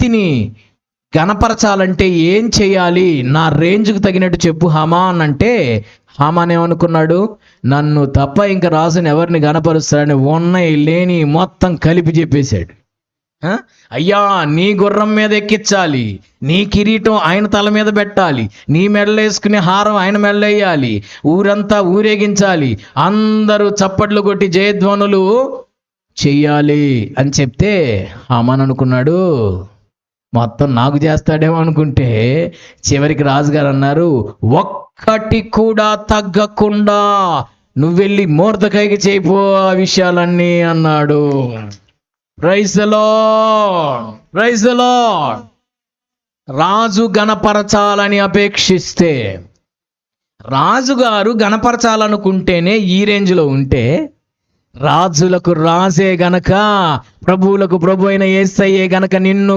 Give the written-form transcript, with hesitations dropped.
వ్యక్తిని గణపరచాలంటే ఏం చేయాలి, నా రేంజ్కి తగినట్టు చెప్పు హామాన్ అంటే, హామాన్ ఏమనుకున్నాడు, నన్ను తప్ప ఇంకా రాజుని ఎవరిని గణపరుస్తాడని ఉన్నాయి లేని మొత్తం కలిపి చెప్పేశాడు. అయ్యా, నీ గుర్రం మీద ఎక్కించాలి, నీ కిరీటం ఆయన తల మీద పెట్టాలి, నీ మెడలో వేసుకునే హారం ఆయన మెడలో వేయాలి, ఊరంతా ఊరేగించాలి, అందరూ చప్పట్లు కొట్టి జయధ్వనులు చెయ్యాలి అని చెప్తే హామాన్ అనుకున్నాడు, మొత్తం నాకు చేస్తాడేమో అనుకుంటే చివరికి రాజుగారు అన్నారు, ఒక్కటి కూడా తగ్గకుండా నువ్వు వెళ్ళి మొర్దెకైకి చేయిపో ఆ విషయాలన్నీ అన్నాడు. Praise the lord, praise the lord. రాజు గణపరచాలని అపేక్షిస్తే, రాజుగారు గణపరచాలనుకుంటేనే ఈ రేంజ్లో ఉంటే, రాజులకు రాజే గనక ప్రభువులకు ప్రభు అయిన యేసయ్యే గనక నిన్ను